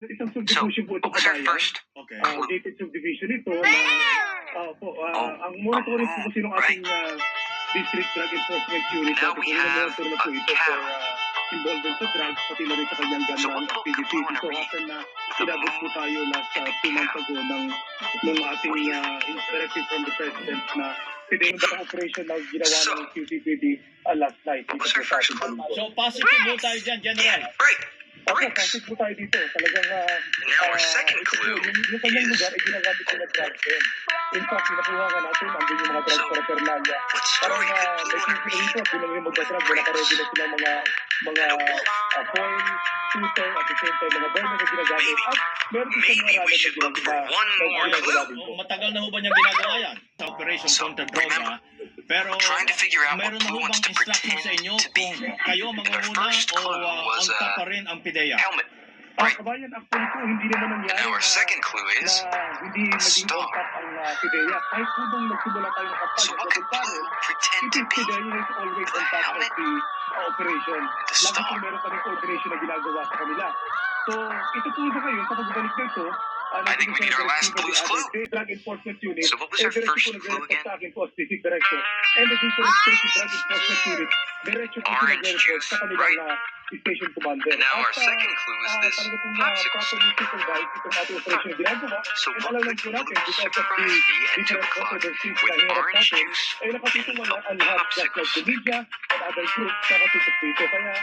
Isang So, subdivision po ito, what was our kabayan. first? Okay. Gated subdivision ito na ang monitoring po kasi ng ating District Drug Enforcement Unit Now natin, we monitor na po have a ito cow. for involvement sa drugs, pati na rin sa kanyang So ganda what ng blue activity. and So green happen na The inabot po tayo last 2 months ago ng ating directive from the President na pinayong ng operation na ginawa So, ng QCPD last night. what was our first clue? So, positive po tayo dyan, General. Right. Okay, Bricks. pansit po tayo dito. Talagang, Now our second ito po, clue yung kanyang is, lugar ay ginagamit ko na drug den. In fact, pinakuha nga natin, andun yung mga drugs So, para Pernalia. what Parang story could may Blue wanna sisi read? dito, bilang yung magdadrug, nakaready na silang mga foil, shooter, at the same time, mga burner na ginagamit. At meron din siyang Maybe mga we ramen should na look for one more ginagamit. clue. Matagal na ho ba niyang ginagawa yan sa Operation So, Contra Droga? Pero trying to figure out meron what na ho Blue bang wants to instruction sa pretend inyo to be. kung kayo And our mangunguna first o clue was on top pa rin ang PIDEA? helmet. Right. Kabayan, actually po, hindi naman nangyari And now our second clue is na hindi naging star. on top ang PIDEA. Kahit po nung nagsimula tayo ng kampanya, So what could Blue pretend to it is be? PIDEA is always The on top of helmet? the operation. The Lagi star. po meron kami coordination na ginagawa sa kanila. So, ito po na ngayon, sa pagbabalik na ito, I think we need our last Blue's clue. Drug Enforcement Unit. So what was our first clue again? Sa akin po, District Director. And the Different State Drug Enforcement Unit. Diretso po Orange sila juice, sa kanilang right. station commander. And now our At, second clue is this talaga pong popsicle properly stick. supervise itong ating operation na ginagawa. So And what alam could po Blue natin, because of the surprise the end of different the clock controversies with na hirap orange natin, juice ay nakatutong and ang lahat, just like the popsicles? media and other groups na katutok dito. Kaya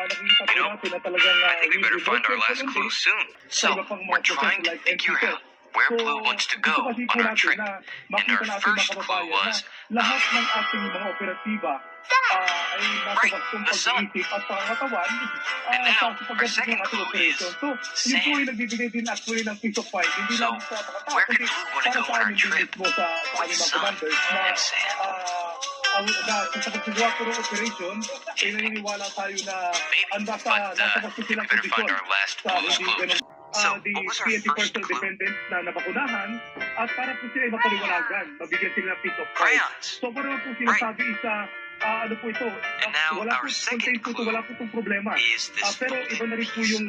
nakikita po You know, natin na talagang I think we better will find our work last on clue this. soon. So, we're trying to figure out where Blue wants to go on our trip. And our first clue was lahat ng ating mga operatiba ay nasa Right, wastong the sun. pag-iisip at pangatawan And now, sa our pagdating second ng ating clue operation. is So, yun po sand. yung nagbibigay din actually ng peace of mind. Hindi So, lang sa mga tao, where could kundi Blue wanna para go sa on our amin din trip? mismo sa aming mga Sun commanders na and sand. sa pagsigawa ko ng operation, ay naniniwala tayo na Maybe, nasa but wasto we silang better find kondisyon our last sa Blue's hindi clue. ganun. So, The what was our PNP first personal clue? dependents na nabakunahan at para po sila ay mapaliwanagan, mabigyan sila ng peace of mind. Crayons. So para po sinasabi isa, ano po ito, And now, wala our po, second contain po ito, clue wala po itong problema. Is this Pero iba na rin po yung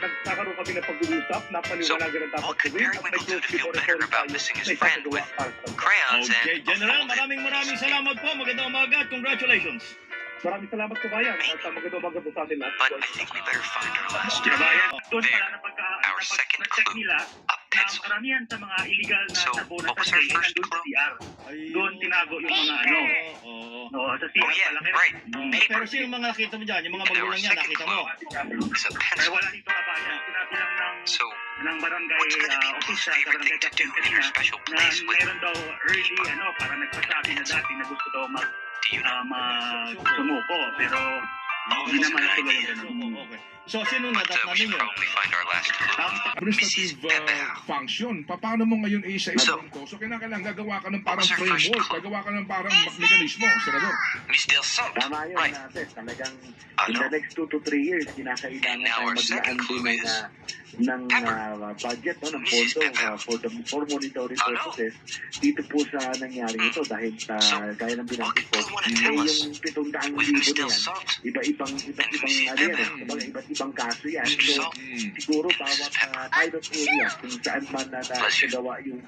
nagkakaroon kami ng pag-uusap, napaliwanagan ang dapat what could gawin, Periwinkle may do to feel better about missing his friend with crayons Okay, and General, a folded maraming salamat po. Magandang umaga at congratulations. Maraming salamat po bayan at magandang umaga po sa atin lahat. But I think we better find our last clue. Kabayan, doon There, pala our second na-check clue. nila A na pencil. karamihan sa mga illegal na So, sabon what at was our sandali first nandun sa clue? CR. Doon tinago yung mga ano. Oo. No, sa CR Oh yeah, palaki. right. Pero Paper. sino yung mga nakita mo dyan? Yung mga And our magulang niya, second nakita clue mo? is a Ay pencil. wala dito kabayan. Sinabi lang So, ng barangay what's gonna be office Blue's sa favorite barangay thing to do captain in your kanina special na place with meron daw early paper para nagpasabi na dati na gusto daw do you know? sumuko pero hindi naman Good natuloy idea. ang ganun. Okay. So, sino But nadatnan we should ninyo? probably find our last clue. Mrs. Administrative Pepeo. function. Paano mo ngayon So, isa-isa so kinakailangan gagawa ka ng parang was our first framework, clue? gagawa ka ng parang mekanismo, senador. Miss Del Santo. Tama yun, Right. Talagang in Ano? the next 2 to 3 years, kinakailangan And now tayo our second maglaan clue din is ng budget, ng Mrs. pondo Pepeo. for monitoring Ano? purposes dito po sa nangyari ito dahil So, gaya ng what binanggit could ko, Blue wanna tell us yung 700,000 with Miss na Del yan, Santo? iba't-ibang And Mrs. ano yan, Pepeo. kumbaga, iba't ibang kaso yan. Mr. So, Salt. siguro And bawat Mrs. Pepper. pilot area kung saan man na Bless you. nagawa yung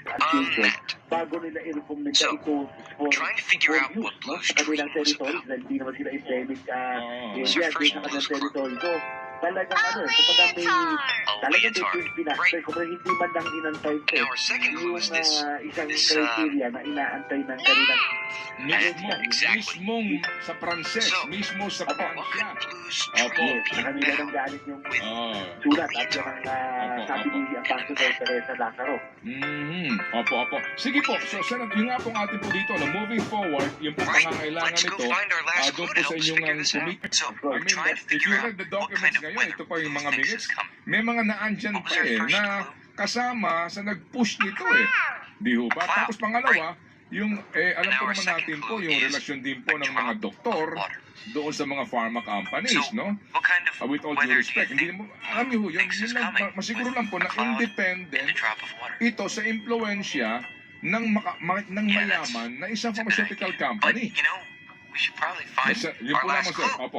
acquisition, Matt. bago nila i-recommend So, ito for trying to figure out use, what no? Blue's Sa kanilang dream was territories, about. dahil hindi naman sila endemic What's our area first sa kanilang Blue's clue? territory. So, talagang kumbaga may, A talagang leotard. may pinastay, Right. kumbaga hindi man lang inantay ko And our second clue yung is this. isang This, criteria na inaantay ng kanilang Mismo, Exactly. mismong sa Pranses, So, mismo sa What Pransya. could Blue's Opo. dream yes, be sa kanila nang about? galing yung Ah. sulat at yan ang Opo, sabi opo. ni Ambassador Teresa Lazaro. Opo, opo. Sige po, so Senator, yung nga pong atin po dito, no, moving forward, yung pong Right. pangangailangan Let's go nito, find our last doon clue po to sa help us inyong figure this out. committee. So, I we're mean, trying to If figure you out read the what kind documents of ngayon, weather ito pa yung mga Blue's thinks minutes, is coming. may mga naandyan What was pa our first na clue? kasama sa nag-push nito Di ho ba? Cloud. Tapos pangalawa, yung alam And ko our naman second natin po clue yung is relasyon din po a ng mga drop doktor of water. doon sa mga pharma companies, So, no? What kind of With all due weather do you respect, hindi think mo, alam niyo ho, yun, thinks is yun lang, coming masiguro with lang po a na cloud and independent a drop of water? ito sa impluensya ng, ng Yeah, that's- mayaman na isang that's a good pharmaceutical idea. But, company. you know, we should probably find Yun our po lamang, last sir. clue. Opo.